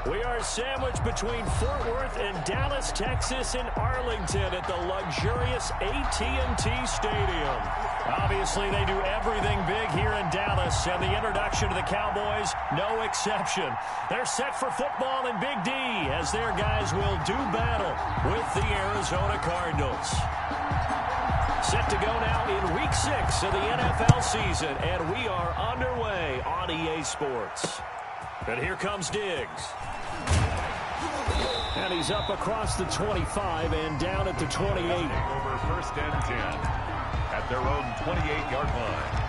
We are sandwiched between Fort Worth and Dallas, Texas, and Arlington at the luxurious AT&T Stadium. Obviously, they do everything big here in Dallas, and the introduction to the Cowboys, no exception. They're set for football in Big D as their guys will do battle with the Arizona Cardinals. Set to go now in Week 6 of the NFL season, and we are underway on EA Sports. And here comes Diggs. And he's up across the 25 and down at the 28. Over first and 10 at their own 28-yard line.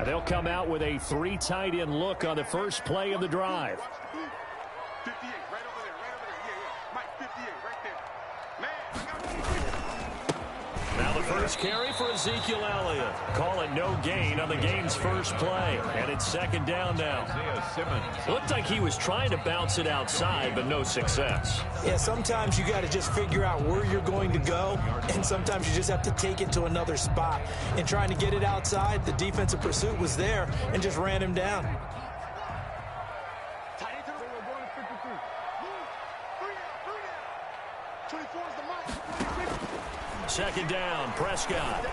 They'll come out with a 3 tight end look on the first play of the drive. 58, right over there, Yeah. Mike, 58, right there. Man, I got Now the first carry for Ezekiel Elliott. Call it no gain on the game's first play. And it's second down now. Looked like he was trying to bounce it outside, but no success. Yeah, sometimes you got to just figure out where you're going to go, and sometimes you just have to take it to another spot. In trying to get it outside, the defensive pursuit was there and just ran him down. Second down, Prescott.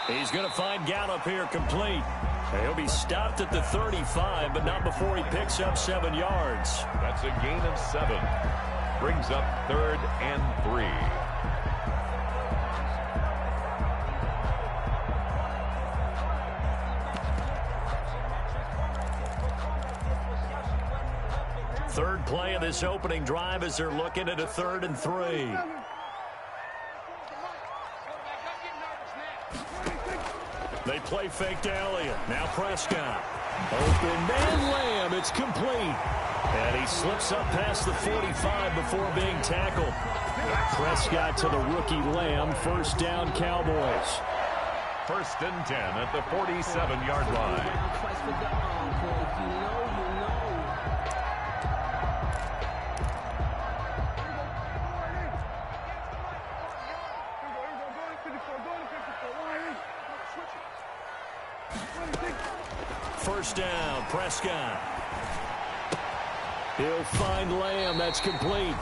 He's going to find Gallup here complete. He'll be stopped at the 35, but not before he picks up 7 yards. That's a gain of 7. Brings up 3rd and 3. Third play of this opening drive as they're looking at a 3rd and 3. They play fake to Elliott. Now Prescott. Open man Lamb. It's complete. And he slips up past the 45 before being tackled. Prescott to the rookie Lamb. First down, Cowboys. First and 10 at the 47-yard line. First down, Prescott. He'll find Lamb. That's complete.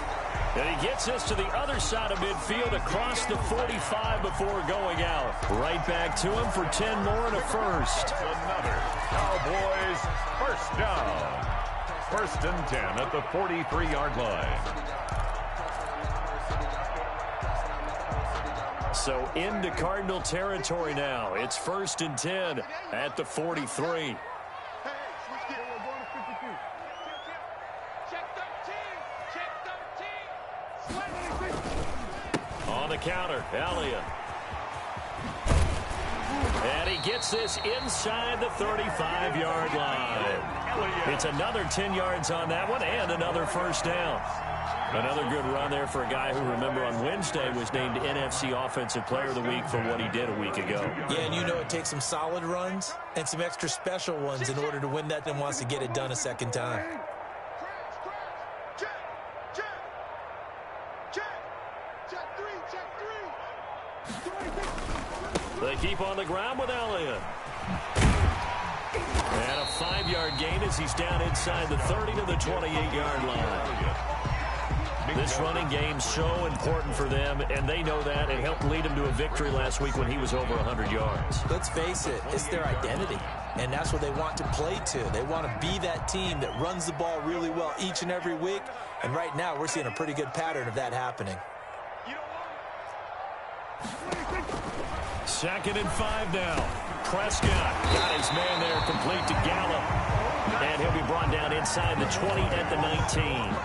And he gets this to the other side of midfield across the 45 before going out. Right back to him for 10 more and a first. Another Cowboys first down. First and 10 at the 43-yard line. So into Cardinal territory now. It's first and 10 at the 43. On the counter, Elliott. And he gets this inside the 35-yard line. It's another 10 yards on that one and another first down. Another good run there for a guy who, remember, on Wednesday was named NFC Offensive Player of the Week for what he did a week ago. Yeah, and you know it takes some solid runs and some extra special ones in order to win that and wants to get it done a second time. They keep on the ground with Elliott. And a 5-yard gain as he's down inside the 30 to the 28-yard line. This running game's so important for them, and they know that. It helped lead them to a victory last week when he was over 100 yards. Let's face it, it's their identity, and that's what they want to play to. They want to be that team that runs the ball really well each and every week, and right now we're seeing a pretty good pattern of that happening. Second and 5 now. Prescott got his man there complete to Gallup, and he'll be brought down inside the 20 at the 19.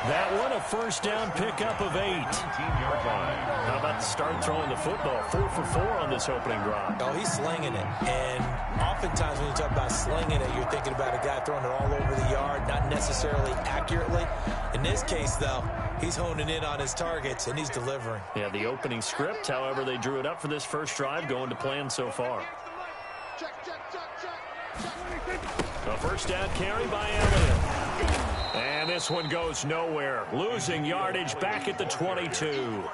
That one, a first down pickup of 8. 19-yard line. How about the start throwing the football? 4 for 4 on this opening drive. Oh, he's slinging it. And oftentimes when you talk about slinging it, you're thinking about a guy throwing it all over the yard, not necessarily accurately. In this case, though, he's honing in on his targets, and he's delivering. Yeah, the opening script, however, they drew it up for this first drive, going to plan so far. A first down carry by Elliott. And this one goes nowhere. Losing yardage back at the 22.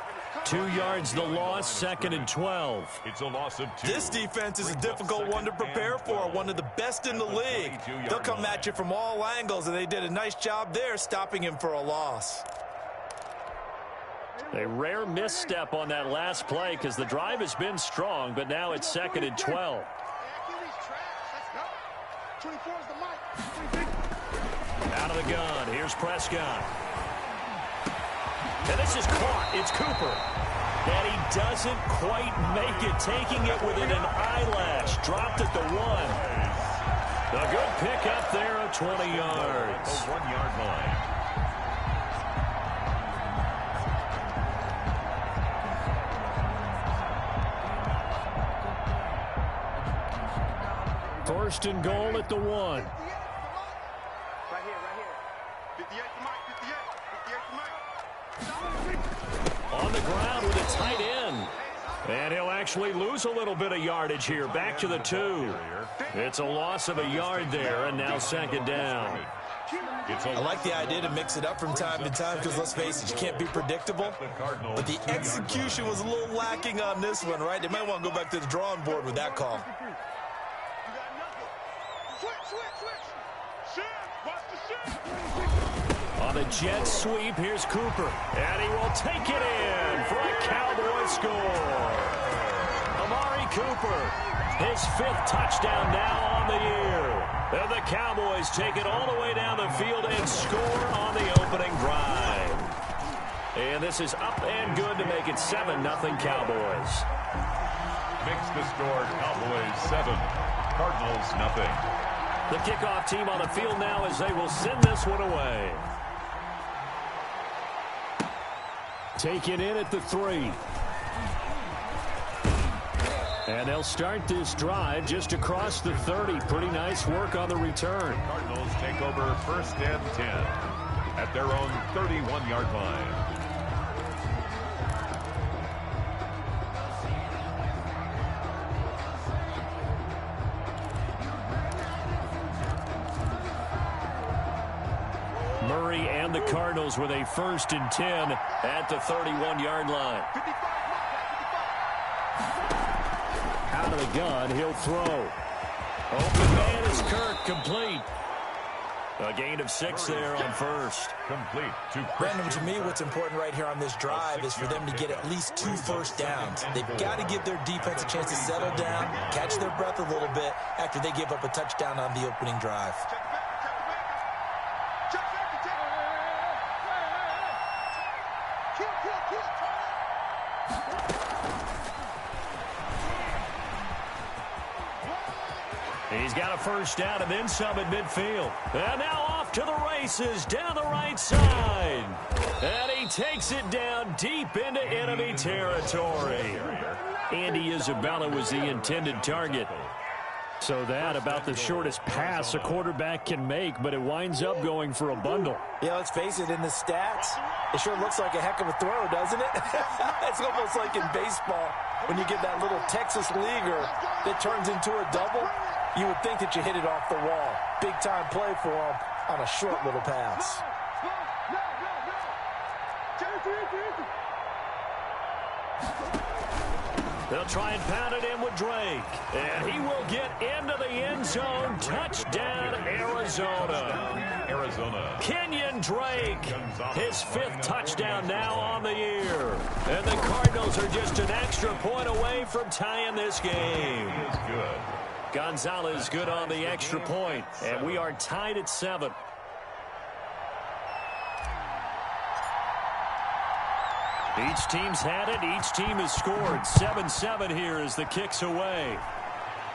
2 yards the loss, 2nd and 12. It's a loss of 2. This defense is a difficult one to prepare for, one of the best in the league. They'll come at you from all angles, and they did a nice job there stopping him for a loss. A rare misstep on that last play because the drive has been strong, but now it's 2nd and 12. Out of the gun, here's Prescott. And this is caught. It's Cooper. And he doesn't quite make it, taking it within an eyelash. Dropped at the 1. A good pickup there of 20 yards. The 1-yard line. First and goal at the 1. Right here. 58 to Mike, 58 to Mike. On the ground with a tight end. And he'll actually lose a little bit of yardage here. Back to the 2. It's a loss of a yard there, and now 2nd down. I like the idea to mix it up from time to time because, let's face it, you can't be predictable. But the execution was a little lacking on this one, right? They might want to go back to the drawing board with that call. On the jet sweep, here's Cooper. And he will take it in for a Cowboy score. Amari Cooper, his 5th touchdown now on the year. And the Cowboys take it all the way down the field and score on the opening drive. And this is up and good to make it 7-0 Cowboys. Makes the score Cowboys 7, Cardinals nothing. The kickoff team on the field now as they will send this one away. Taken in at the 3. And they'll start this drive just across the 30. Pretty nice work on the return. Cardinals take over 1st and 10 at their own 31-yard line. Murray and the Cardinals with a 1st and 10 at the 31-yard line. Out of the gun, he'll throw. Open man is Kirk, complete. A gain of 6 there on 1st. Complete to Brandon, to me, what's important right here on this drive is for them to get at least 2 first downs. They've got to give their defense a chance to settle down, catch their breath a little bit after they give up a touchdown on the opening drive. He's got a first down and then some at midfield. And now off to the races down the right side. And he takes it down deep into enemy territory. Andy Isabella was the intended target. So that about the shortest pass a quarterback can make, but it winds up going for a bundle. Yeah, let's face it, in the stats, it sure looks like a heck of a throw, doesn't it? It's almost like in baseball when you get that little Texas leaguer that turns into a double. You would think that you hit it off the wall. Big-time play for him on a short little pass. They'll try and pound it in with Drake. And he will get into the end zone. Touchdown, Arizona. Kenyon Drake, his 5th touchdown now on the year. And the Cardinals are just an extra point away from tying this game. He is good. Gonzalez good on the extra point. And we are tied at 7. Each team's had it. Each team has scored. 7-7 here as the kick's away.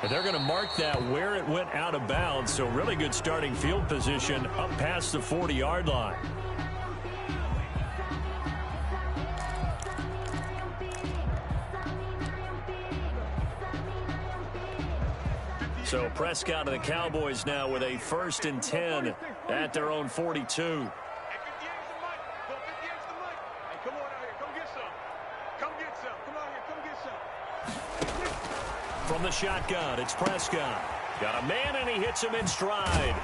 And they're going to mark that where it went out of bounds. So really good starting field position up past the 40-yard line. So Prescott and the Cowboys now with a 1st and 10 at their own 42. From the shotgun, it's Prescott. Got a man, and he hits him in stride.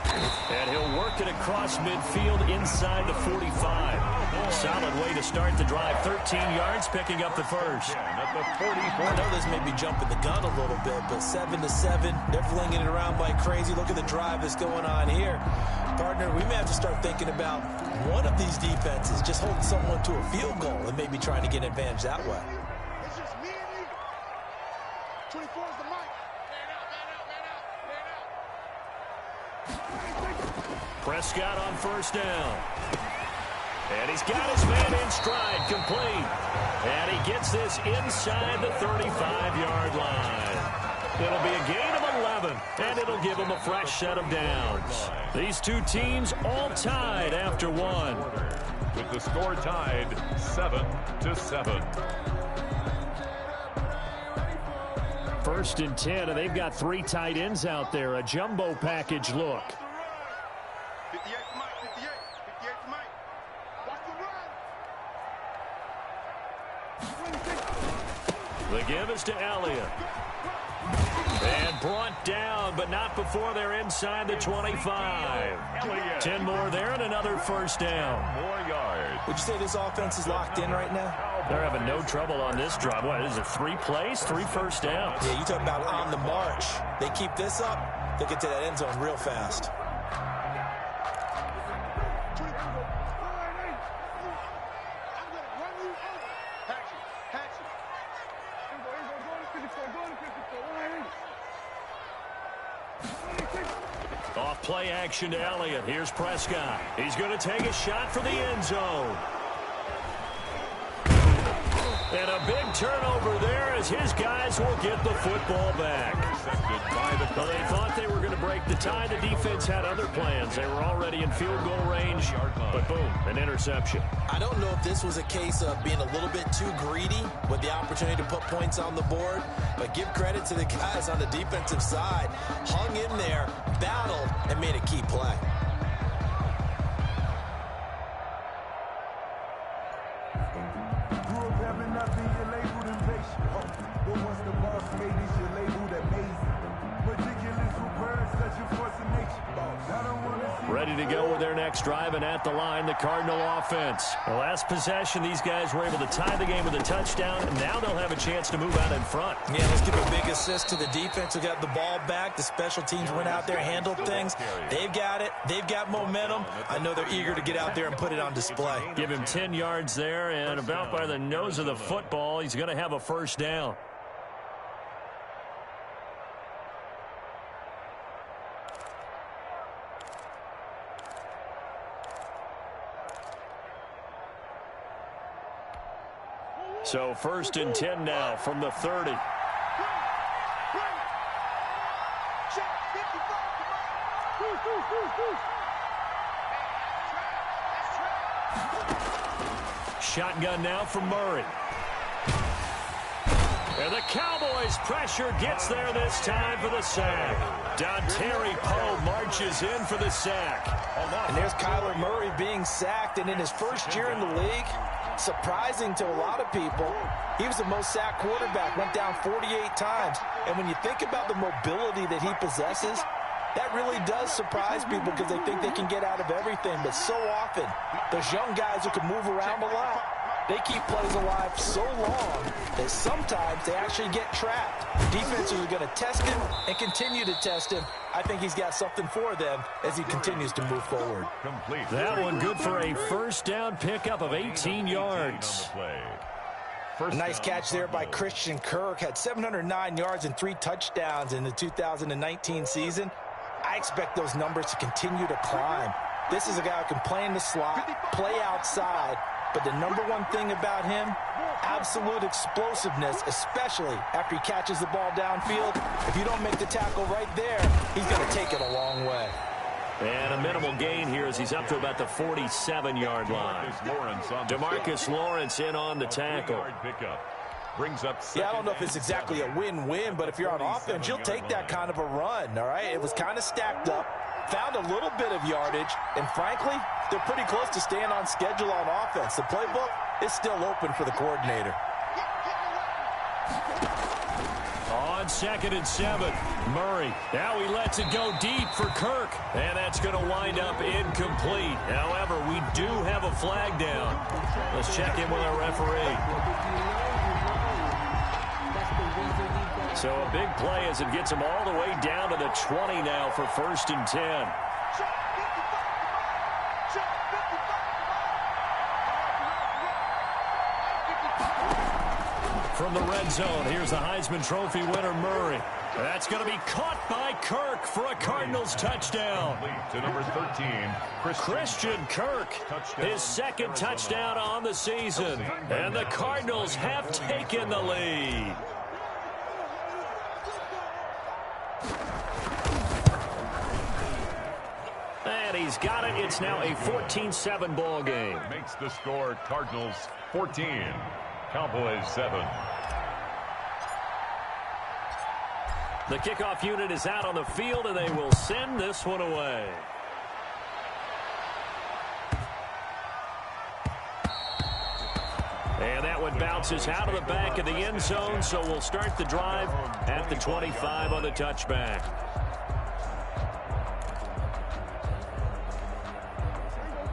And he'll work it across midfield inside the 45. Solid way to start the drive. 13 yards, picking up the first. At the 44. I know this may be jumping the gun a little bit, but 7-7, they're flinging it around like crazy. Look at the drive that's going on here. Partner, we may have to start thinking about one of these defenses just holding someone to a field goal and maybe trying to get an advantage that way. It's just me and you. 24 is the mic. Prescott on first down. And he's got his man in stride, complete. And he gets this inside the 35-yard line. It'll be a gain of 11, and it'll give him a fresh set of downs. These two teams all tied after one. With the score tied 7-7. First and 10, and they've got three tight ends out there. A jumbo package look. 58 to Mike, 58. 58 to Mike. Watch the run. The give is to Elliott. And brought down, but not before they're inside the 25. 10 more there and another first down. More yards. Would you say this offense is locked in right now? They're having no trouble on this drive. What is it, 3 plays, 3 first downs? Yeah, you talk about on the march. They keep this up, they'll get to that end zone real fast. Off play action to Elliott. Here's Prescott. He's going to take a shot for the end zone. And a big turnover there as his guys will get the football back. Well, they thought they were going to break the tie. The defense had other plans. They were already in field goal range, but boom, an interception. I don't know if this was a case of being a little bit too greedy with the opportunity to put points on the board, but give credit to the guys on the defensive side. Hung in there, battled, and made a key play. Ready to go with their next drive, and at the line, the Cardinal offense. The last possession, these guys were able to tie the game with a touchdown, and now they'll have a chance to move out in front. Yeah, let's give a big assist to the defense who got the ball back. The special teams went out there, handled things. They've got it. They've got momentum. I know they're eager to get out there and put it on display. Give him 10 yards there, and about by the nose of the football, he's going to have a first down. So first and 10 now from the 30. Shotgun now from Murray. And the Cowboys pressure gets there this time for the sack. Dontari Poe marches in for the sack. And there's Kyler Murray being sacked, and in his first year in the league, surprising to a lot of people, he was the most sacked quarterback, went down 48 times. And when you think about the mobility that he possesses, that really does surprise people because they think they can get out of everything. But so often, those young guys who can move around a lot, they keep plays alive so long that sometimes they actually get trapped. Defenses are going to test him and continue to test him. I think he's got something for them as he continues to move forward. That one good for a first down pickup of 18 yards. A nice catch there by Christian Kirk. Had 709 yards and 3 touchdowns in the 2019 season. I expect those numbers to continue to climb. This is a guy who can play in the slot, play outside, but the number one thing about him, absolute explosiveness, especially after he catches the ball downfield. If you don't make the tackle right there, he's going to take it a long way. And a minimal gain here as he's up to about the 47-yard line. DeMarcus Lawrence in on the tackle. Yeah, I don't know if it's exactly a win-win, but if you're on offense, you'll take that kind of a run, all right? It was kind of stacked up, found a little bit of yardage, and frankly, they're pretty close to staying on schedule on offense. The playbook is still open for the coordinator. on 2nd and 7. Murray, now he lets it go deep for Kirk. And that's going to wind up incomplete. However, we do have a flag down. Let's check in with our referee. So a big play as it gets him all the way down to the 20 now for 1st and 10. From the red zone, here's the Heisman Trophy winner, Murray. That's going to be caught by Kirk for a Cardinals touchdown. To number 13, Christian Kirk, his 2nd touchdown on the season. And the Cardinals have taken the lead. And he's got it. It's now a 14-7 ball game. Makes the score Cardinals 14, Cowboys 7. The kickoff unit is out on the field, and they will send this one away. And that one bounces out of the back of the end zone, so we'll start the drive at the 25 on the touchback.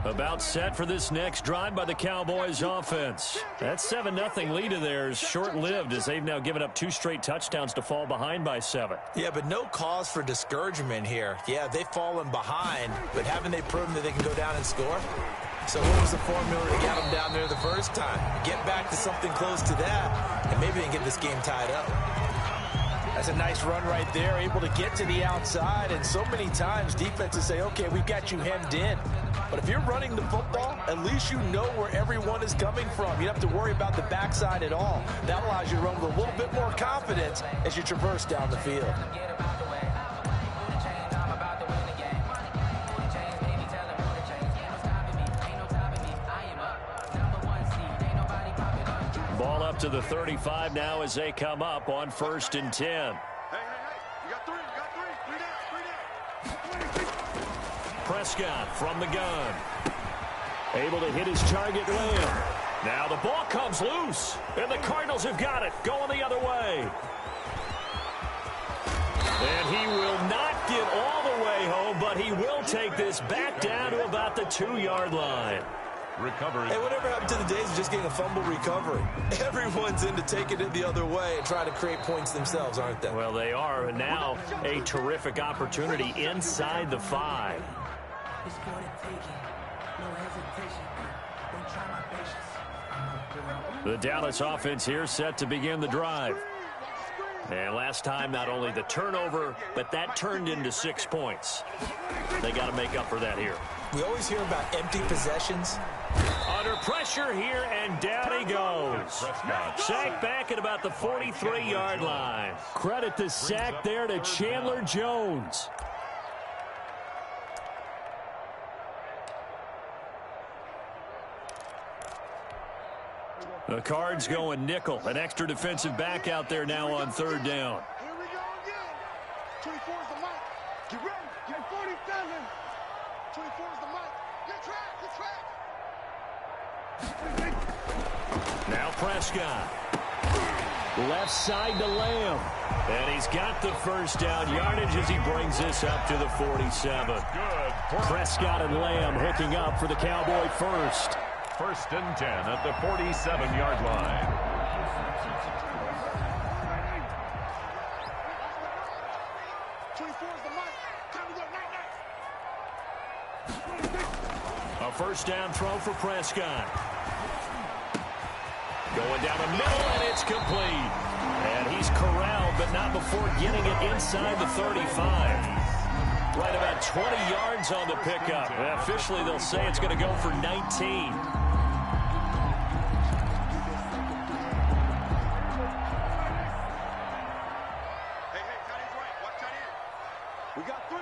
About set for this next drive by the Cowboys offense. That 7-0 lead of theirs short-lived as they've now given up 2 straight touchdowns to fall behind by 7. Yeah, but no cause for discouragement here. Yeah, they've fallen behind, but haven't they proven that they can go down and score? So what was the formula to get them down there the first time? Get back to something close to that, and maybe they can get this game tied up. That's a nice run right there, able to get to the outside, and so many times defenses say, okay, we've got you hemmed in. But if you're running the football, at least you know where everyone is coming from. You don't have to worry about the backside at all. That allows you to run with a little bit more confidence as you traverse down the field. Ball up to the 35 now as they come up on 1st and 10. Hey, you got 3, you got 3 down. Prescott from the gun. Able to hit his target, Lamb. Now the ball comes loose, and the Cardinals have got it, going the other way. And he will not get all the way home, but he will take this back down to about the 2-yard line. Recovered. Hey, whatever happened to the days of just getting a fumble recovery? Everyone's into taking it the other way and trying to create points themselves, aren't they? Well, they are, and now a terrific opportunity inside the 5. The Dallas offense here set to begin the drive. And last time, not only the turnover, but that turned into 6 points. They got to make up for that here. We always hear about empty possessions. Under pressure here, and down he goes. Sack back at about the 43-yard line. Credit the sack there to Chandler Jones. The Cards going nickel. An extra defensive back out there now on 3rd down. Here we go again. 24 is the mic. Get ready. Get 47. 24 is the mic. Get track. Now Prescott. Left side to Lamb. And he's got the first down yardage as he brings this up to the 47. Prescott and Lamb hooking up for the Cowboy first. 1st and 10 at the 47-yard line. A first down throw for Prescott. Going down the middle, and it's complete. And he's corralled, but not before getting it inside the 35. Right about 20 yards on the pickup. And officially, they'll say it's going to go for 19. We got 3,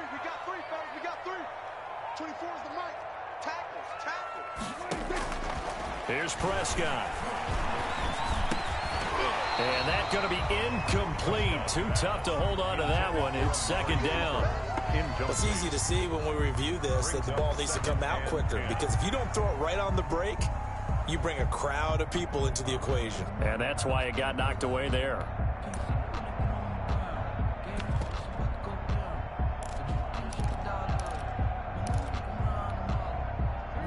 fellas. We got 3. 24 is the mic. Tackles. Here's Prescott. And that's going to be incomplete. Too tough to hold on to that one. It's 2nd down. It's easy to see when we review this that the ball needs to come out quicker, because if you don't throw it right on the break, you bring a crowd of people into the equation. And that's why it got knocked away there.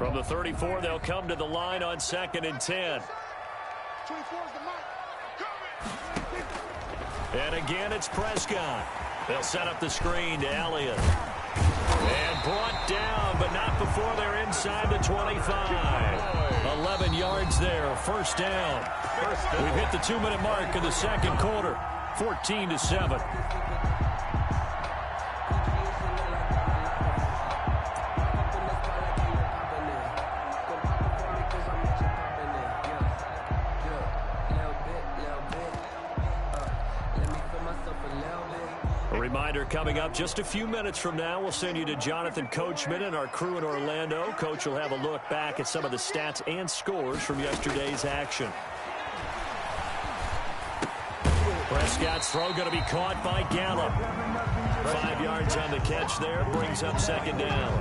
From the 34, they'll come to the line on 2nd and 10. 24 is the mark. And again, it's Prescott. They'll set up the screen to Elliott. And brought down, but not before they're inside the 25. 11 yards there, first down. We've hit the 2-minute mark of the second quarter, 14-7. Reminder coming up just a few minutes from now. We'll send you to Jonathan Coachman and our crew in Orlando. Coach will have a look back at some of the stats and scores from yesterday's action. Prescott's throw going to be caught by Gallup. 5 yards on the catch there. Brings up second down.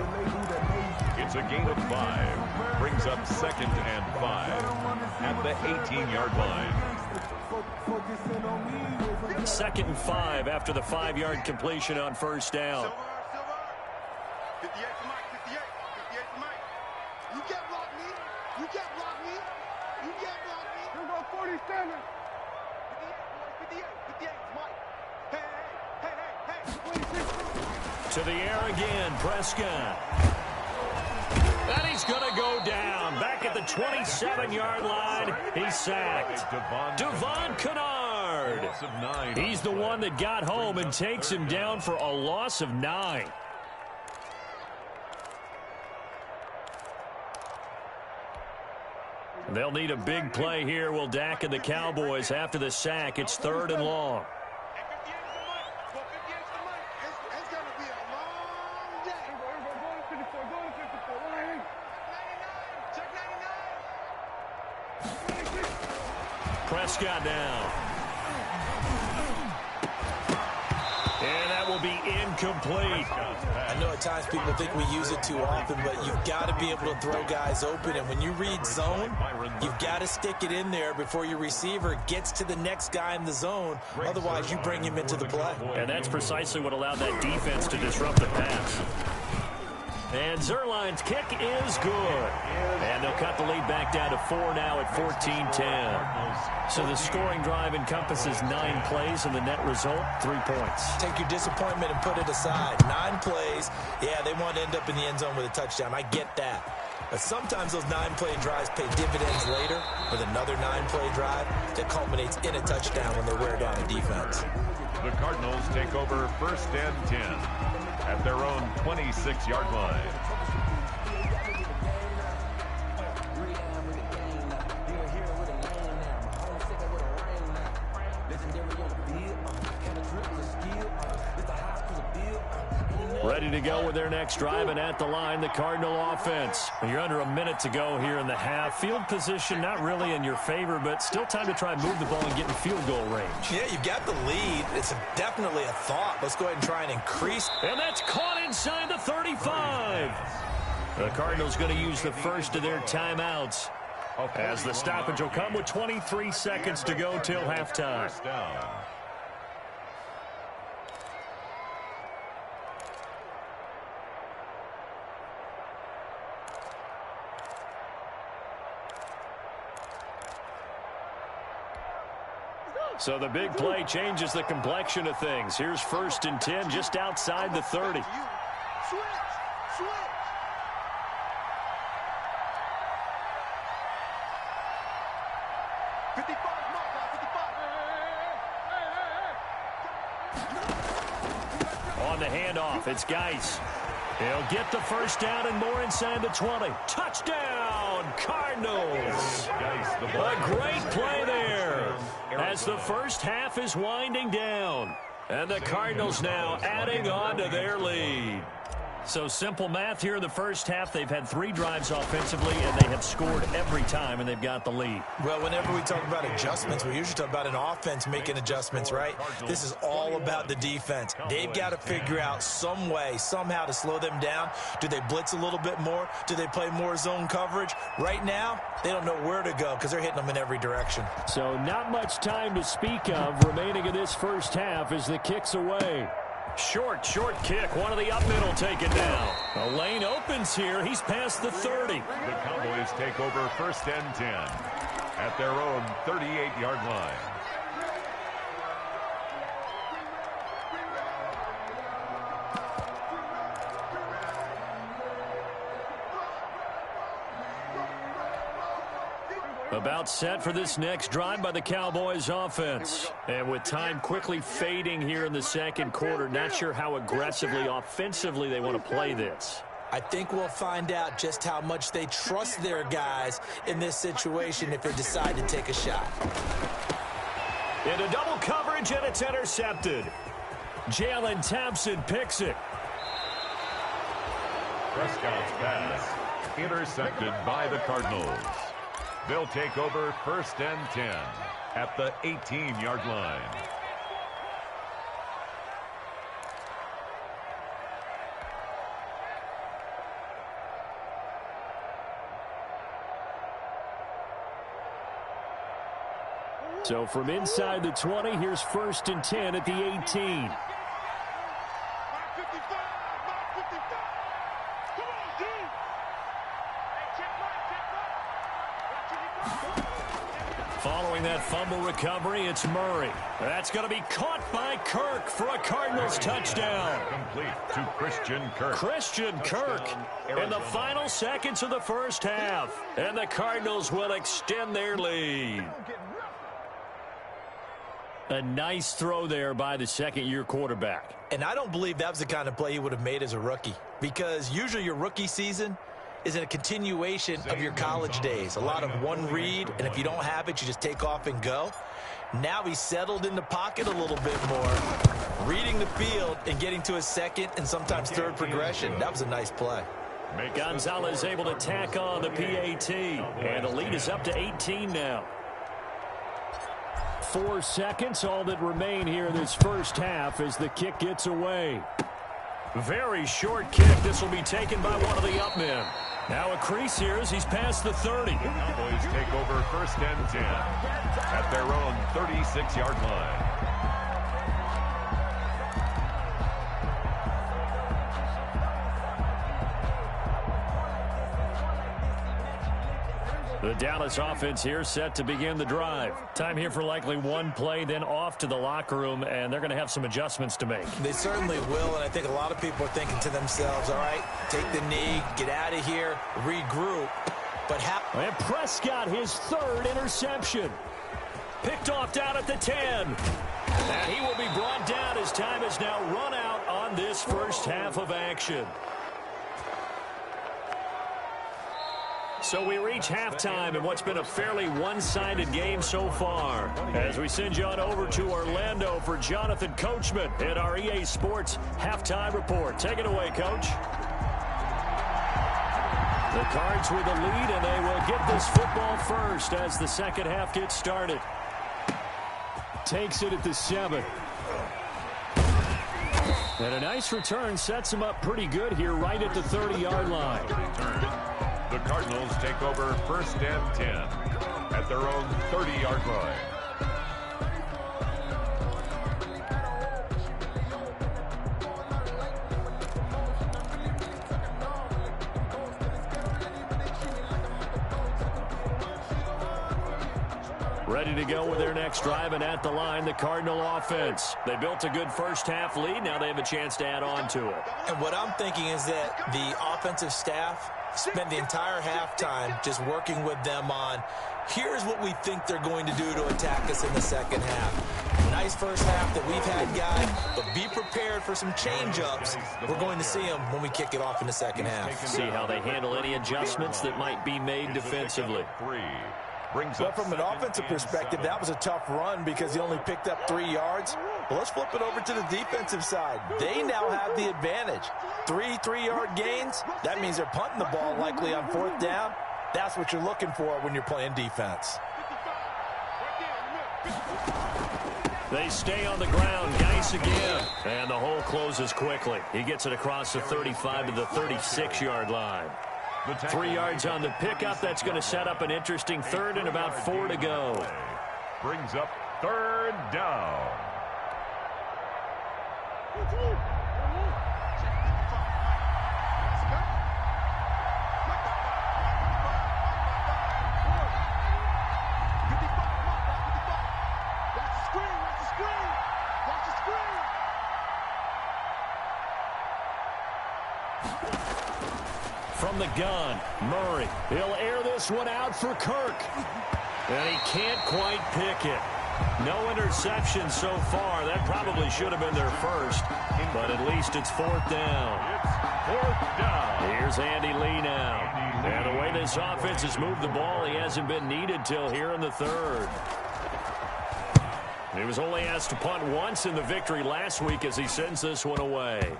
It's a gain of 5. Brings up 2nd and 5 at the 18-yard line. 2nd and 5 after the 5-yard completion on first down. 58 to Mike, 58 to Mike. You can't block me. You can't block me. You can't block me. Here go 47. 58 to Mike. Hey. 26. To the air again, Prescott. And he's going to go down. Back at the 27-yard line, he's sacked. Devon Kennard. He's the one that got home and takes him down for a loss of 9. They'll need a big play here. Will Dak and the Cowboys after the sack. It's 3rd and long. Prescott now. And that will be incomplete. I know at times people think we use it too often, but you've got to be able to throw guys open. And when you read zone, you've got to stick it in there before your receiver gets to the next guy in the zone. Otherwise, you bring him into the play. And that's precisely what allowed that defense to disrupt the pass. And Zerline's kick is good. And they'll cut the lead back down to 4 now at 14-10. So the scoring drive encompasses 9 plays, and the net result, 3 points. Take your disappointment and put it aside. 9 plays, yeah, they want to end up in the end zone with a touchdown. I get that. But sometimes those 9-play drives pay dividends later with another 9-play drive that culminates in a touchdown when they wear down a defense. The Cardinals take over 1st and 10 at their own 26-yard line. Ready to go with their next drive, and at the line, the Cardinal offense. You're under a minute to go here in the half. Field position not really in your favor, but still time to try and move the ball and get in field goal range. Yeah, you've got the lead. It's definitely a thought. Let's go ahead and try and increase. And that's caught inside the 35. The Cardinals going to use the first of their timeouts as the stoppage will come with 23 seconds to go till halftime. First down. So the big play changes the complexion of things. Here's 1st and 10 just outside the 30. Switch. On the handoff, it's Geis. He'll get the first down and more inside the 20. Touchdown, Cardinals. A great play there as the first half is winding down. And the Cardinals now adding on to their lead. So simple math here in the first half. They've had 3 drives offensively, and they have scored every time, and they've got the lead. Well, whenever we talk about adjustments, we usually talk about an offense making adjustments, right? This is all about the defense. They've got to figure out some way, somehow to slow them down. Do they blitz a little bit more? Do they play more zone coverage? Right now, they don't know where to go because they're hitting them in every direction. So not much time to speak of remaining in this first half as the kick's away. Short kick. One of the up middle taken down. A lane opens here. He's past the 30. The Cowboys take over 1st and 10 at their own 38-yard line. About set for this next drive by the Cowboys offense. And with time quickly fading here in the second quarter, not sure how aggressively, offensively they want to play this. I think we'll find out just how much they trust their guys in this situation if they decide to take a shot. Into double coverage, and it's intercepted. Jalen Thompson picks it. Prescott's pass intercepted by the Cardinals. They'll take over 1st and 10 at the 18-yard line. So from inside the 20, here's 1st and 10 at the 18. Following that fumble recovery, it's Murray. That's going to be caught by Kirk for a Cardinals touchdown. Complete to Christian Kirk. Christian Kirk in the final seconds of the first half. And the Cardinals will extend their lead. A nice throw there by the second-year quarterback. And I don't believe that was the kind of play he would have made as a rookie, because usually your rookie season is a continuation of your college days. A lot of one read, and if you don't have it, you just take off and go. Now he's settled in the pocket a little bit more, reading the field and getting to his second and sometimes third progression. That was a nice play. Gonzalez able to tack on the PAT, and the lead is up to 18 now. 4 seconds, all that remain here in this first half as the kick gets away. Very short kick. This will be taken by one of the up men. Now a crease here as he's past the 30. The Cowboys take over 1st and 10 at their own 36-yard line. The Dallas offense here set to begin the drive. Time here for likely one play, then off to the locker room, and they're going to have some adjustments to make. They certainly will, and I think a lot of people are thinking to themselves, all right, take the knee, get out of here, regroup. And Prescott, his 3rd interception. Picked off down at the 10. And he will be brought down as time has now run out on this first half of action. So we reach halftime in what's been a fairly one-sided game so far. As we send you on over to Orlando for Jonathan Coachman at our EA Sports Halftime Report. Take it away, Coach. The Cards with the lead, and they will get this football first as the second half gets started. Takes it at the 7. And a nice return sets him up pretty good here right at the 30-yard line. The Cardinals take over 1st and 10 at their own 30-yard line. Ready to go with their next drive, and at the line, the Cardinal offense. They built a good first half lead. Now they have a chance to add on to it. And what I'm thinking is that the offensive staff spent the entire halftime just working with them on, here's what we think they're going to do to attack us in the second half. Nice first half that we've had, guys, but be prepared for some change-ups. We're going to see them when we kick it off in the second half. See how they handle any adjustments that might be made defensively. Well, from an offensive perspective, that was a tough run because he only picked up 3 yards. Well, let's flip it over to the defensive side. They now have the advantage. 3 3-yard gains, that means they're punting the ball likely on 4th down. That's what you're looking for when you're playing defense. They stay on the ground. Geis again. And the hole closes quickly. He gets it across the 35 to the 36-yard line. 3 yards on the pickup. That's going to set up an interesting 3rd and about 4 to go. Brings up 3rd down. the gun. Murray, he'll air this one out for Kirk. And he can't quite pick it. No interception so far. That probably should have been their first. But at least it's fourth down. It's fourth down. Here's Andy Lee now. And the way this offense has moved the ball, he hasn't been needed till here in the third. He was only asked to punt once in the victory last week as he sends this one away.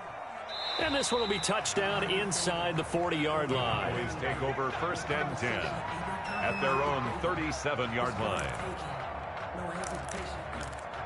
And this one will be touchdown inside the 40-yard line. Cowboys take over first and 10 at their own 37-yard line. No hesitation,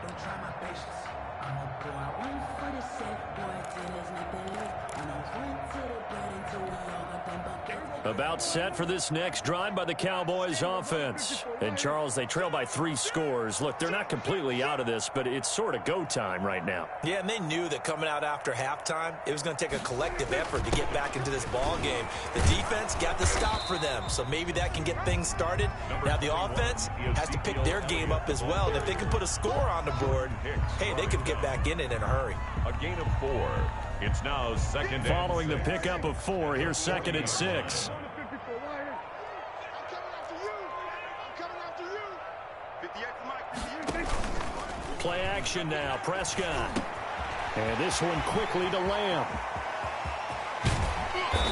don't try my patience. I'm a boy, I run for the safe boy till there's nothing left. And I run to the bed until we all got them buckets. About set for this next drive by the Cowboys offense. And Charles, they trail by 3 scores. Look, they're not completely out of this, but it's sort of go time right now. Yeah, and they knew that coming out after halftime, it was going to take a collective effort to get back into this ball game. The defense got the stop for them, so maybe that can get things started. Now the offense has to pick their game up as well. And if they can put a score on the board, hey, they could get back in it in a hurry. A gain of 4. It's now second and Following the 6. pickup of 4, here's second and 6. Play action now, Prescott. And this one quickly to Lamb.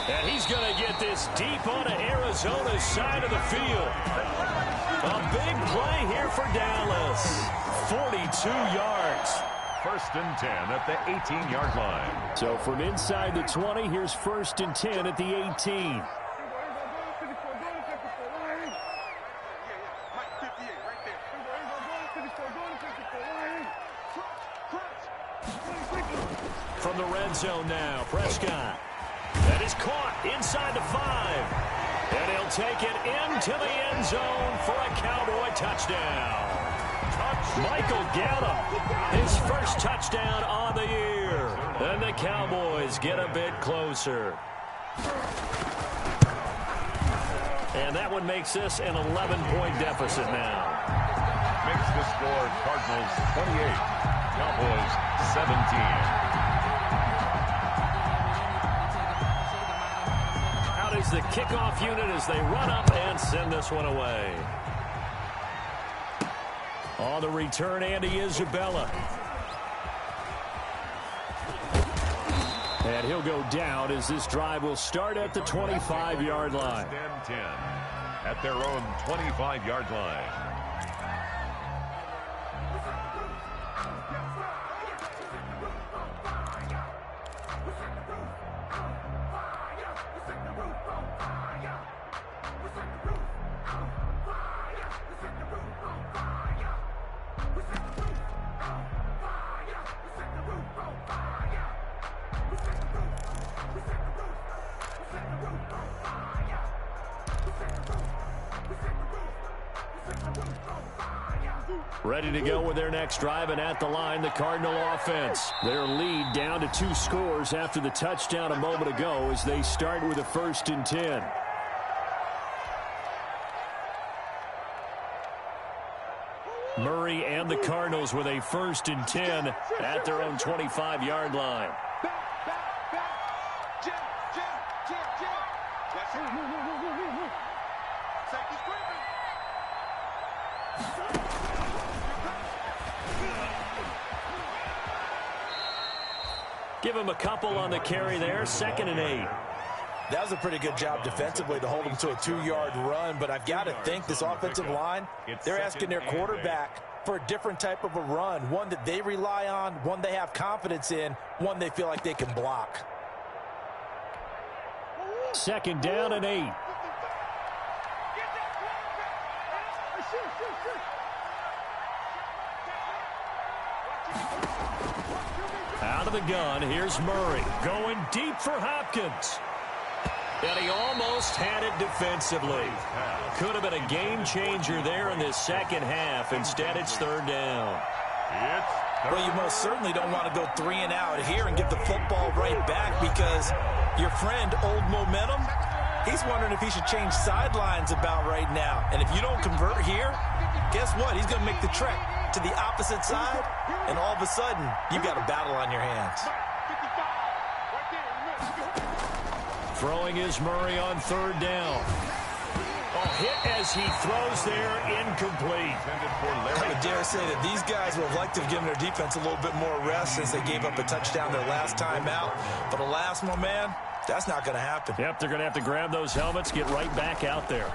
And he's going to get this deep onto Arizona's side of the field. A big play here for Dallas. 42 yards. First and 10 at the 18-yard line. So from inside the 20, here's first and 10 at the 18. From the red zone now, Prescott. That is caught inside the 5. And he'll take it into the end zone for a Cowboy touchdown. Michael Gallup, his first touchdown on the year. And the Cowboys get a bit closer. And that one makes this an 11-point deficit now. Makes the score Cardinals 28, Cowboys 17. Out is the kickoff unit as they run up and send this one away. On the return, Andy Isabella. And he'll go down as this drive will start at the 25-yard line. First and 10 at their own 25-yard line. Ready to go with their next drive, and at the line, the Cardinal offense. Their lead down to 2 scores after the touchdown a moment ago as they start with a first and 10. Murray and the Cardinals with a first and 10 at their own 25-yard line. Give him a couple on the carry there, 2nd and 8. That was a pretty good job defensively to hold him to a 2-yard run, but I've got to think this offensive line, they're asking their quarterback for a different type of a run, one that they rely on, one they have confidence in, one they feel like they can block. 2nd down and 8. Out of the gun, here's Murray going deep for Hopkins. And he almost had it defensively. Could have been a game changer there in this second half. Instead, it's 3rd down. Well, you most certainly don't want to go 3 and out here and get the football right back because your friend, Old Momentum, he's wondering if he should change sidelines about right now. And if you don't convert here, guess what? He's going to make the trek to the opposite side, and all of a sudden, you've got a battle on your hands. Throwing is Murray on third down. Oh, hit as he throws there, incomplete. I would dare say that these guys would have liked to have given their defense a little bit more rest since they gave up a touchdown their last time out. But alas, my man, that's not going to happen. Yep, they're going to have to grab those helmets, get right back out there.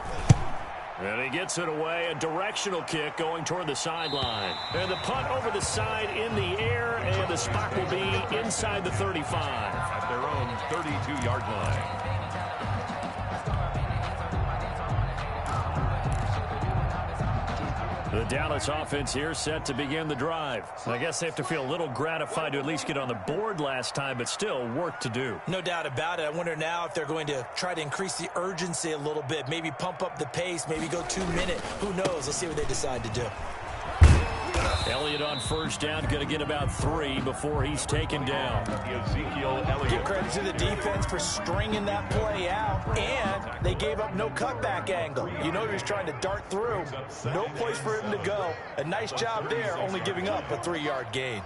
And he gets it away, a directional kick going toward the sideline. And the punt over the side in the air, and the spot will be inside the 35. At their own 32-yard line. The Dallas offense here set to begin the drive. I guess they have to feel a little gratified to at least get on the board last time, but still work to do. No doubt about it. I wonder now if they're going to try to increase the urgency a little bit, maybe pump up the pace, maybe go 2 minute. Who knows? Let's see what they decide to do. Elliott on first down, going to get about 3 before he's taken down. Ezekiel Elliott. Give credit to the defense for stringing that play out, and they gave up no cutback angle. You know he was trying to dart through. No place for him to go. A nice job there, only giving up a 3-yard gain.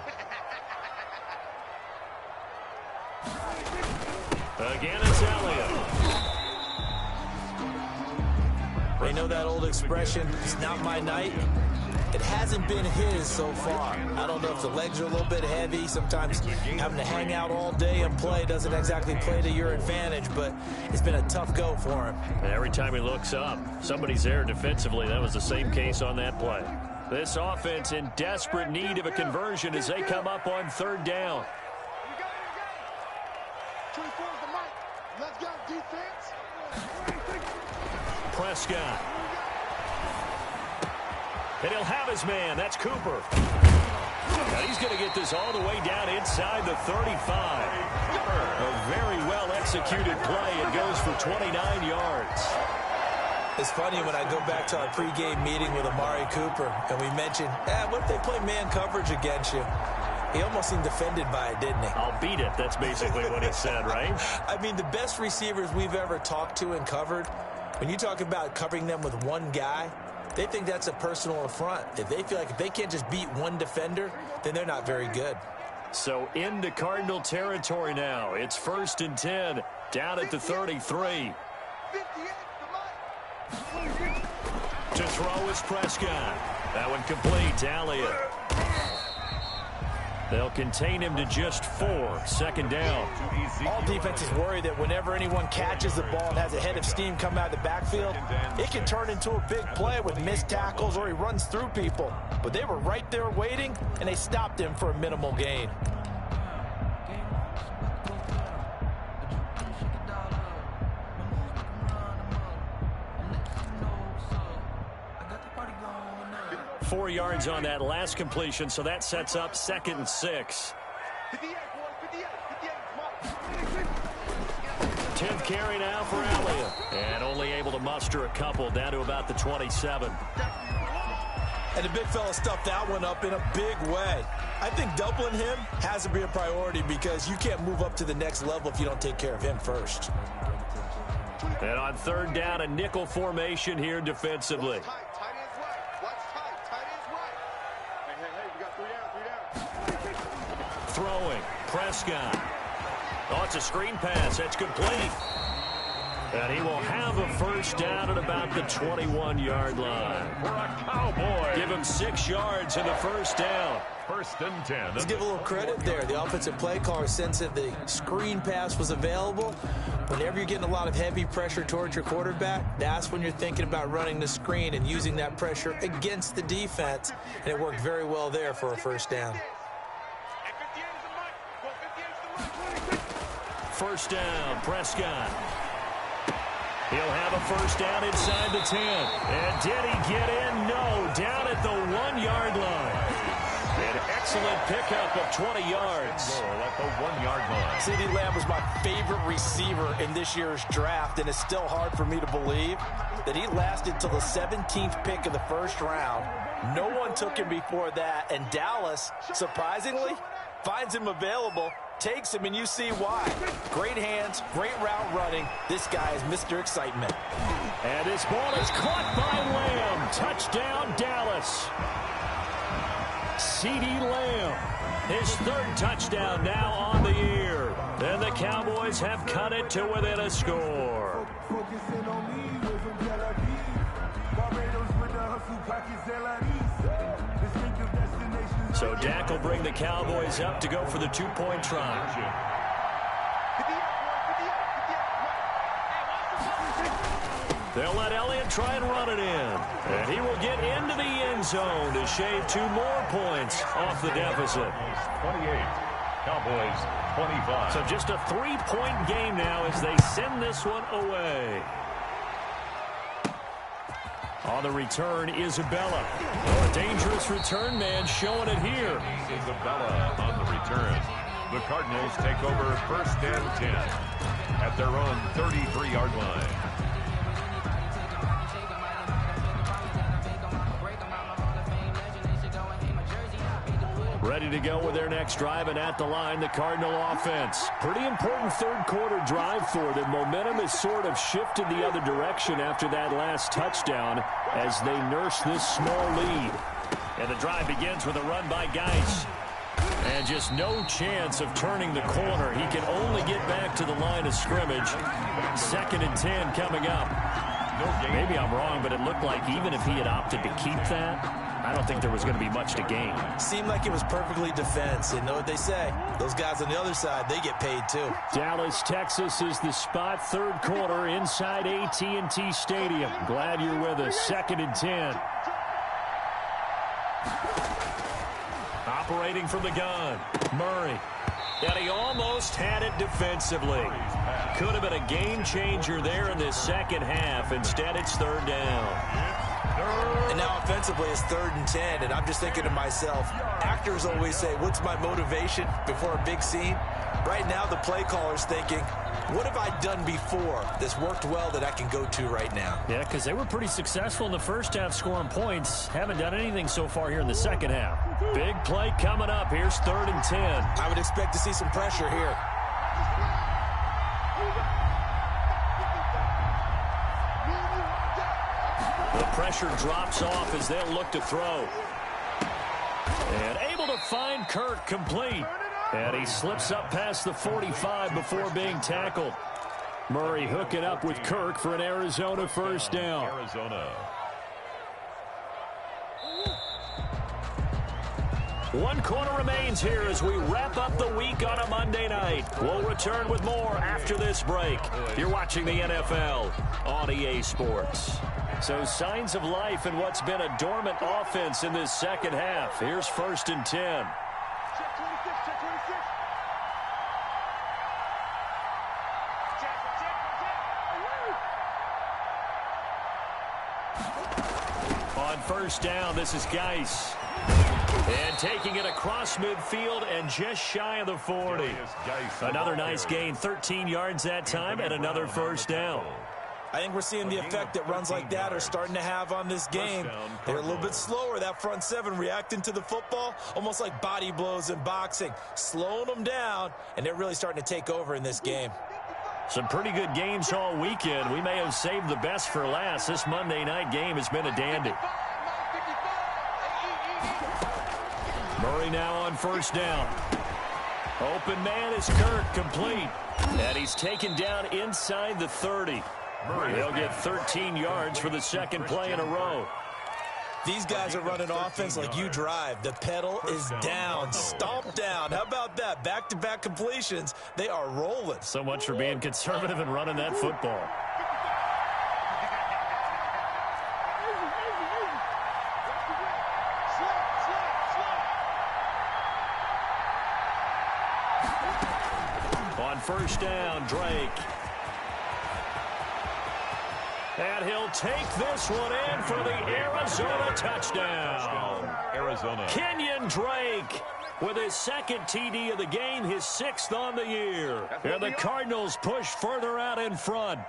Again, it's Elliott. They know that old expression, it's not my night. It hasn't been his so far. I don't know if the legs are a little bit heavy. Sometimes having to hang out all day and play doesn't exactly play to your advantage, but it's been a tough go for him. Every time he looks up, somebody's there defensively. That was the same case on that play. This offense in desperate need of a conversion as they come up on third down. 24 is the mic. Let's go, defense. Prescott. And he'll have his man. That's Cooper. Now he's going to get this all the way down inside the 35. A very well-executed play. It goes for 29 yards. It's funny when I go back to our pregame meeting with Amari Cooper, and we mentioned, what if they play man coverage against you? He almost seemed offended by it, didn't he? I'll beat it. That's basically what he said, right? I mean, the best receivers we've ever talked to and covered, when you talk about covering them with one guy, they think that's a personal affront. If they feel like if they can't just beat one defender, then they're not very good. So into Cardinal territory now. It's 1st and 10, down at the 33. To throw is Prescott. That one complete to Elliott. They'll contain him to just 4. 2nd down. All defenses worry that whenever anyone catches the ball and has a head of steam come out of the backfield, it can turn into a big play with missed tackles or he runs through people. But they were right there waiting, and they stopped him for a minimal gain. Four yards on that last completion, so that sets up 2nd and 6. 10th carry now for Elliott. And only able to muster a couple down to about the 27. And the big fella stuffed that one up in a big way. I think doubling him has to be a priority because you can't move up to the next level if you don't take care of him first. And on 3rd down, a nickel formation here defensively. Throwing, Prescott. Oh, it's a screen pass. That's complete. And he will have a 1st down at about the 21-yard line. For a Cowboy. Give him 6 yards in the 1st down. 1st and 10. Let's give a little credit there. The offensive play caller sensed that the screen pass was available. Whenever you're getting a lot of heavy pressure towards your quarterback, that's when you're thinking about running the screen and using that pressure against the defense. And it worked very well there for a 1st down. 1st down, Prescott. He'll have a 1st down inside the 10. And did he get in? No, down at the 1-yard line. An excellent pickup of 20 yards. At the 1-yard line. CeeDee Lamb was my favorite receiver in this year's draft, and it's still hard for me to believe that he lasted till the 17th pick of the 1st round. No one took him before that, and Dallas, surprisingly, finds him available, takes him, and you see why. Great hands, great route running. This guy is Mr. Excitement. And this ball is caught by Lamb. Touchdown, Dallas. CeeDee Lamb. His third touchdown now on the year. And the Cowboys have cut it to within a score. So Dak will bring the Cowboys up to go for the two-point try. They'll let Elliott try and run it in. And he will get into the end zone to shave 2 more points off the deficit. 28. Cowboys 25. So just a 3-point game now as they send this one away. On the return, Isabella. Oh, a dangerous return man showing it here. Isabella on the return. The Cardinals take over 1st and 10 at their own 33-yard line. Ready to go with their next drive, and at the line, the Cardinal offense. Pretty important third-quarter drive for them. Momentum has sort of shifted the other direction after that last touchdown as they nurse this small lead. And the drive begins with a run by Geis. And just no chance of turning the corner. He can only get back to the line of scrimmage. 2nd and 10 coming up. Maybe I'm wrong, but it looked like even if he had opted to keep that, I don't think there was going to be much to gain. Seemed like it was perfectly defense. And know what they say? Those guys on the other side, they get paid too. Dallas, Texas is the spot. 3rd quarter inside AT&T Stadium. Glad you're with us. 2nd and 10. Operating from the gun. Murray. And he almost had it defensively. Could have been a game changer there in this second half. Instead, it's 3rd down. And now offensively it's 3rd and 10, and I'm just thinking to myself, actors always say, what's my motivation before a big scene? Right now the play caller's thinking, what have I done before that's worked well that I can go to right now? Yeah, because they were pretty successful in the first half scoring points. Haven't done anything so far here in the second half. Big play coming up. Here's 3rd and 10. I would expect to see some pressure here. The pressure drops off as they'll look to throw. And able to find Kirk complete. And he slips up past the 45 before being tackled. Murray hooking up with Kirk for an Arizona 1st down. Arizona. 1 quarter remains here as we wrap up the week on a Monday night. We'll return with more after this break. You're watching the NFL on EA Sports. So signs of life in what's been a dormant offense in this second half. Here's 1st and 10. Check 26, check 26. On 1st down, this is Geis. And taking it across midfield and just shy of the 40. Another nice gain, 13 yards that time, and another 1st down. I think we're seeing the effect that runs like that are starting to have on this game. They're a little bit slower, that front 7 reacting to the football, almost like body blows in boxing, slowing them down, and they're really starting to take over in this game. Some pretty good games all weekend. We may have saved the best for last. This Monday night game has been a dandy. Murray now on 1st down. Open man is Kirk, complete. And he's taken down inside the 30. They'll get 13 yards for the 2nd play in a row. These guys are running offense like you drive. The pedal is down, stomped down. How about that? Back-to-back completions. They are rolling. So much for being conservative and running that football. On 1st down, Drake. And he'll take this one in for the Arizona touchdown. Arizona. Kenyon Drake with his 2nd TD of the game, his 6th on the year. And the Cardinals push further out in front.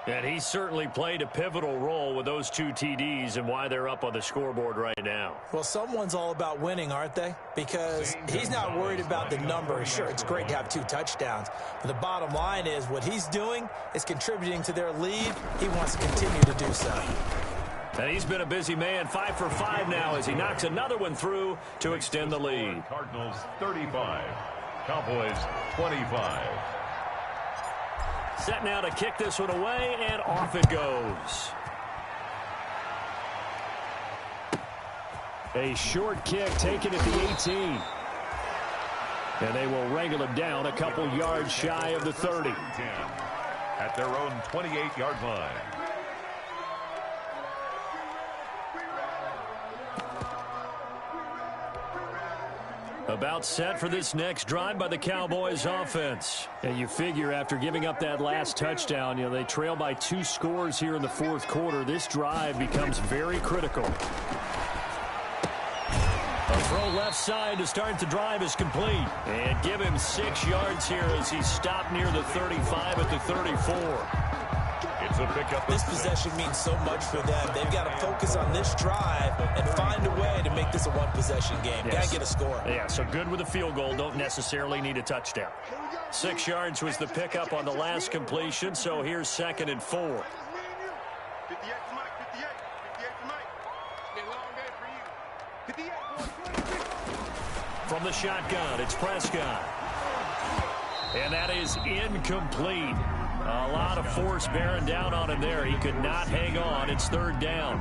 And he certainly played a pivotal role with those 2 TDs and why they're up on the scoreboard right now. Well, someone's all about winning, aren't they? Because he's not worried about the number. Sure, it's great to have 2 touchdowns. But the bottom line is what he's doing is contributing to their lead. He wants to continue to do so. And he's been a busy man, 5 for 5 now as he knocks another one through to extend the lead. Cardinals 35, Cowboys 25. Set now to kick this one away, and off it goes. A short kick taken at the 18. And they will wrangle him down a couple yards shy of the 30. 10 at their own 28-yard line. About set for this next drive by the Cowboys offense. And you figure after giving up that last touchdown, they trail by 2 scores here in the fourth quarter. This drive becomes very critical. A throw left side to start the drive is complete. And give him 6 yards here as he's stopped near the 35 at the 34. It's a pickup. This possession means so much for them. They've got to focus on this drive and find a way to make this a one-possession game. Yes. Got to get a score. Yeah, so good with a field goal. Don't necessarily need a touchdown. 6 yards was the pickup on the last completion, so here's 2nd and 4. 58 to Mike, 58 to Mike. It's been a long day for you. 58, From the shotgun, it's Prescott. And that is incomplete. A lot of force bearing down on him there. He could not hang on. It's 3rd down.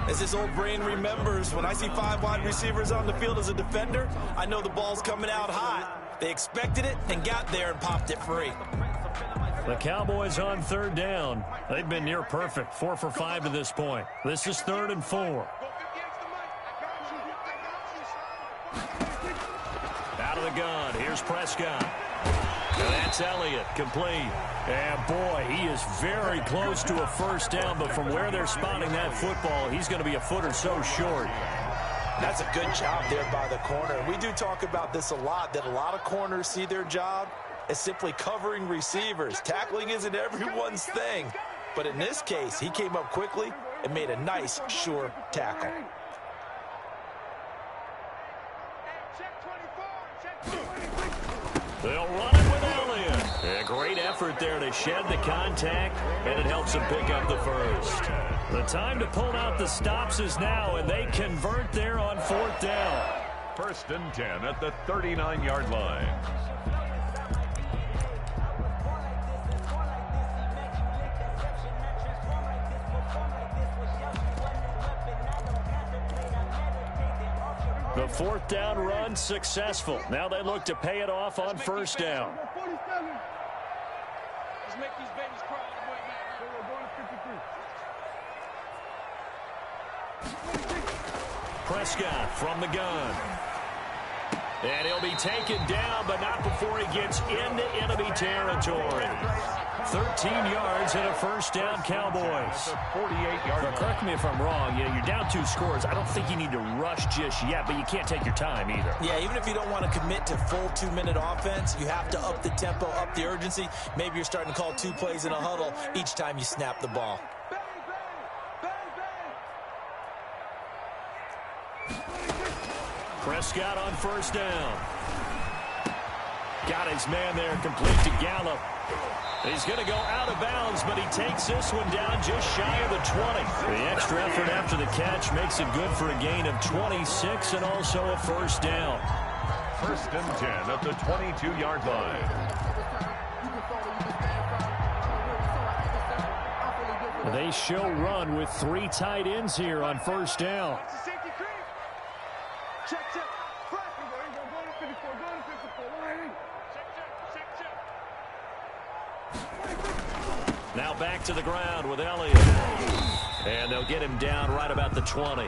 As this old brain remembers, when I see 5 wide receivers on the field as a defender, I know the ball's coming out hot. They expected it and got there and popped it free. The Cowboys on 3rd down. They've been near perfect, 4 for 5 to this point. This is 3rd and 4. Out of the gun, here's Prescott. And that's Elliott, complete. And boy, he is very close to a first down, but from where they're spotting that football, he's going to be a foot or so short. That's a good job there by the corner. We do talk about this a lot, that a lot of corners see their job as simply covering receivers. Tackling isn't everyone's thing. But in this case, he came up quickly and made a nice, sure tackle. They'll run it with Elliott. A great effort there to shed the contact, and it helps them pick up the first. The time to pull out the stops is now, and they convert there on 4th down. 1st and 10 at the 39-yard line. The 4th down run successful. Now they look to pay it off on 1st down. Just make these babies cry all the way back. So we're going to 53. Prescott from the gun. And he'll be taken down, but not before he gets into enemy territory. 13 yards and a first down, Cowboys. 48-yard line. Correct me if I'm wrong. You're down 2 scores. I don't think you need to rush just yet, but you can't take your time either. Yeah, even if you don't want to commit to full 2-minute offense, you have to up the tempo, up the urgency. Maybe you're starting to call 2 plays in a huddle each time you snap the ball. Prescott on 1st down. Got his man there, complete to Gallup. He's going to go out of bounds, but he takes this one down just shy of the 20. The extra effort after the catch makes it good for a gain of 26 and also a first down. 1st and 10 at the 22-yard line. They show run with 3 tight ends here on 1st down. Now back to the ground with Elliott. And they'll get him down right about the 20.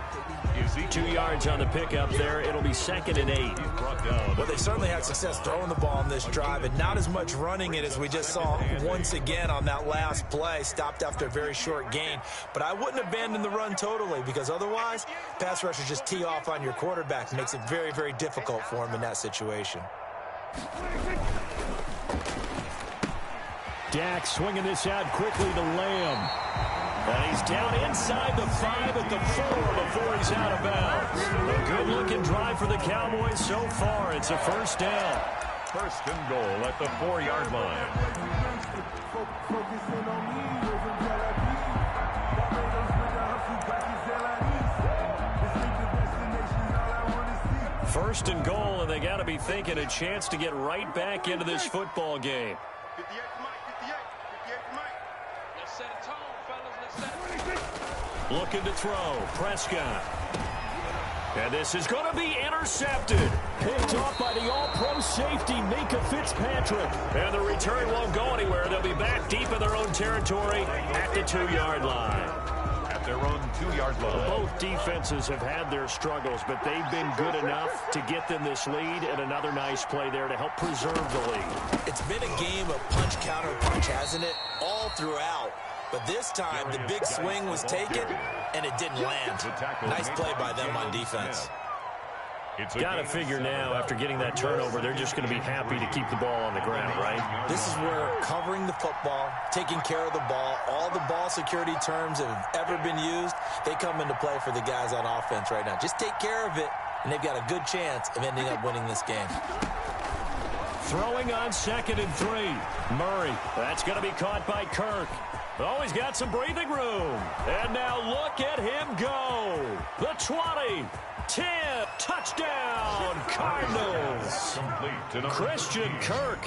2 yards on the pickup there. It'll be 2nd and 8. Well, they certainly had success throwing the ball on this drive, and not as much running it as we just saw once again on that last play. Stopped after a very short gain. But I wouldn't abandon the run totally, because otherwise, pass rushers just tee off on your quarterback. Makes it very, very difficult for him in that situation. Dak swinging this out quickly to Lamb. And he's down inside the 5 at the 4 before he's out of bounds. A good-looking drive for the Cowboys so far. It's a first down. 1st and goal at the 4-yard line. First and goal, and they got to be thinking a chance to get right back into this football game. 58 to Mike, 58 to Mike. Let's set a tone, fellas. Let's set a tone. Looking to throw. Prescott. And this is going to be intercepted. Picked off by the all-pro safety, Minka Fitzpatrick. And the return won't go anywhere. They'll be back deep in their own territory at the 2-yard line. At their own 2-yard line. Both defenses have had their struggles, but they've been good enough to get them this lead, and another nice play there to help preserve the lead. It's been a game of punch, counter, punch, hasn't it? All throughout. But this time, the big swing was taken, and it didn't land. Nice play by them on defense. Got to figure now, after getting that turnover, they're just going to be happy to keep the ball on the ground, right? This is where covering the football, taking care of the ball, all the ball security terms that have ever been used, they come into play for the guys on offense right now. Just take care of it, and they've got a good chance of ending up winning this game. Throwing on 2nd and 3. Murray. That's going to be caught by Kirk. Oh, he's got some breathing room. And now look at him go. The 20. 10. Touchdown, Cardinals. Christian Kirk,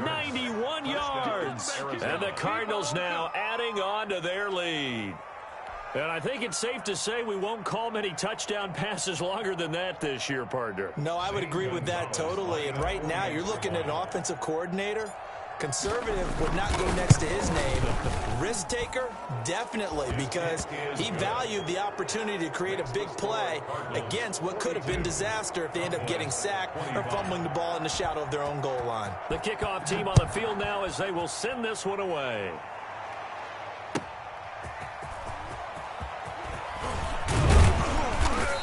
91 yards. And the Cardinals now adding on to their lead. And I think it's safe to say we won't call many touchdown passes longer than that this year, partner. No, I would agree with that totally. And right now, you're looking at an offensive coordinator. Conservative would not go next to his name. Risk taker, definitely, because he valued the opportunity to create a big play against what could have been disaster if they end up getting sacked or fumbling the ball in the shadow of their own goal line. The kickoff team on the field now as they will send this one away.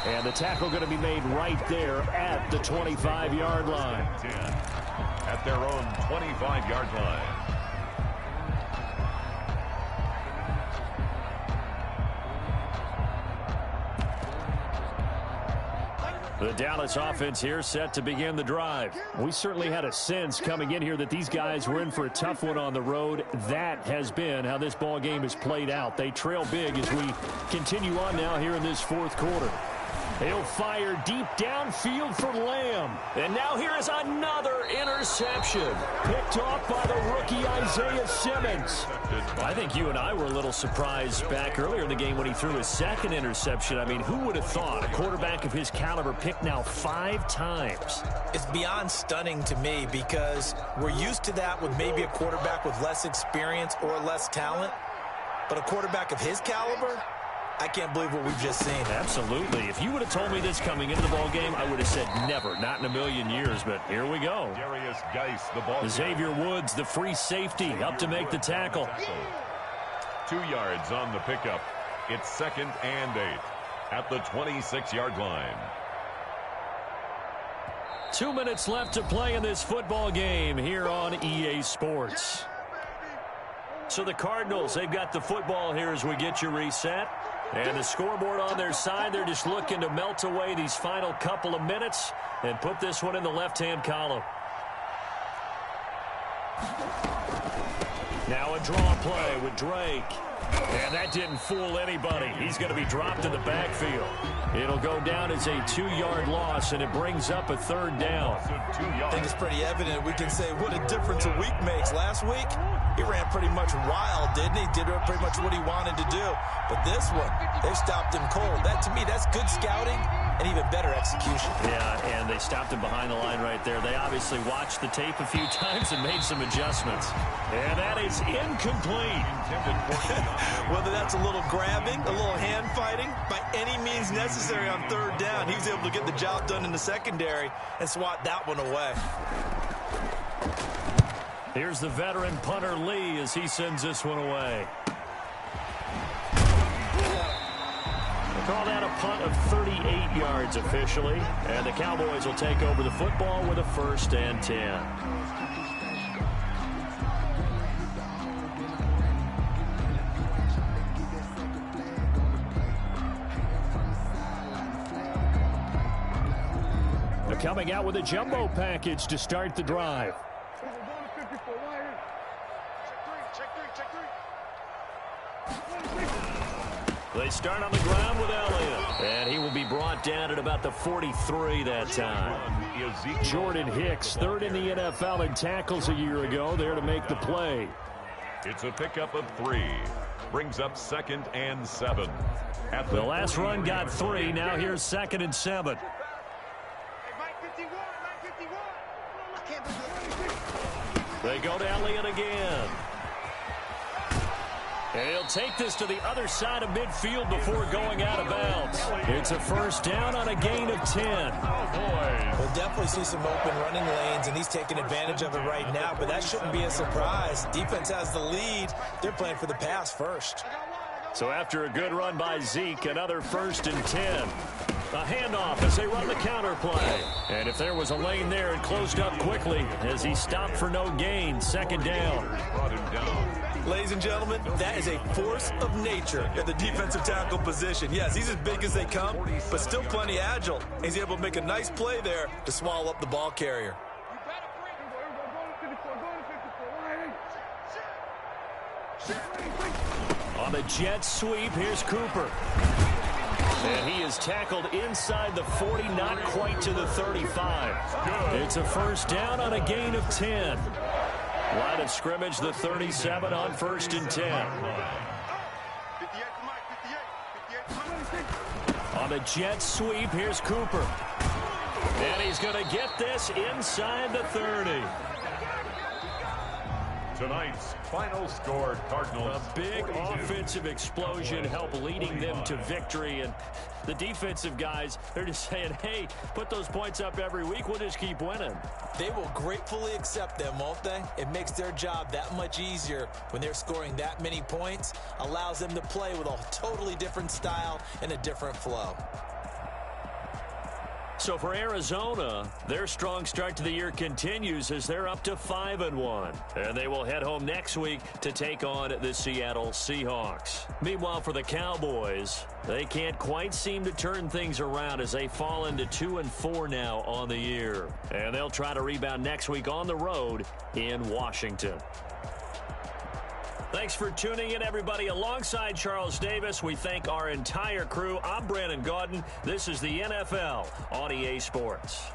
And the tackle going to be made right there at the 25-yard line. At their own 25-yard line. The Dallas offense here set to begin the drive. We certainly had a sense coming in here that these guys were in for a tough one on the road. That has been how this ball game has played out. They trail big as we continue on now here in this fourth quarter. He'll fire deep downfield for Lamb. And now here is another interception. Picked off by the rookie Isaiah Simmons. I think you and I were a little surprised back earlier in the game when he threw his second interception. I mean, who would have thought a quarterback of his caliber picked now 5 times? It's beyond stunning to me because we're used to that with maybe a quarterback with less experience or less talent. But a quarterback of his caliber, I can't believe what we've just seen. Absolutely. If you would have told me this coming into the ball game, I would have said never, not in a million years. But here we go. Xavier Woods, the free safety, up to make the tackle. 2 yards on the pickup. It's 2nd and 8 at the 26-yard line. 2 minutes left to play in this football game here on EA Sports. So the Cardinals, they've got the football here as we get you reset. And the scoreboard on their side, they're just looking to melt away these final couple of minutes and put this one in the left-hand column. Now a draw play with Drake. And that didn't fool anybody. He's going to be dropped in the backfield. It'll go down as a 2-yard loss, and it brings up a 3rd down. I think it's pretty evident. We can say what a difference a week makes. Last week, he ran pretty much wild, didn't he? Did pretty much what he wanted to do. But this one, they've stopped him cold. That, to me, that's good scouting and even better execution. Yeah, and they stopped him behind the line right there. They obviously watched the tape a few times and made some adjustments. And that is incomplete. Whether that's a little grabbing, a little hand fighting, by any means necessary on 3rd down, he was able to get the job done in the secondary and swat that one away. Here's the veteran punter Lee as he sends this one away. Call that a punt of 38 yards officially. And the Cowboys will take over the football with a 1st and 10. They're coming out with a jumbo package to start the drive. They start on the ground with Elliott. And he will be brought down at about the 43 that time. Jordan Hicks, third in the NFL in tackles a year ago, there to make the play. It's a pickup of 3. Brings up 2nd and 7. At The last run got 3. Now here's 2nd and 7. They go to Elliott again. And he'll take this to the other side of midfield before going out of bounds. It's a first down on a gain of 10. We'll definitely see some open running lanes, and he's taking advantage of it right now, but that shouldn't be a surprise. Defense has the lead. They're playing for the pass first. So after a good run by Zeke, another 1st and 10. A handoff as they run the counter play. And if there was a lane there, it closed up quickly as he stopped for no gain. 2nd down. brought him down. Ladies and gentlemen, that is a force of nature at the defensive tackle position. Yes, he's as big as they come, but still plenty agile. He's able to make a nice play there to swallow up the ball carrier. On the jet sweep, here's Cooper. And he is tackled inside the 40, not quite to the 35. It's a first down on a gain of 10. Line of scrimmage, the 37 on 1st and 10. On the jet sweep, here's Cooper. And he's going to get this inside the 30. Tonight's final score, Cardinals. A big 42. offensive explosion helped leading them to victory. And the defensive guys, they're just saying, hey, put those points up every week. We'll just keep winning. They will gratefully accept them, won't they? It makes their job that much easier when they're scoring that many points. Allows them to play with a totally different style and a different flow. So for Arizona, their strong start to the year continues as they're up to 5-1. And they will head home next week to take on the Seattle Seahawks. Meanwhile, for the Cowboys, they can't quite seem to turn things around as they fall into 2-4 now on the year. And they'll try to rebound next week on the road in Washington. Thanks for tuning in, everybody. Alongside Charles Davis, we thank our entire crew. I'm Brandon Gaudin. This is the NFL on EA Sports.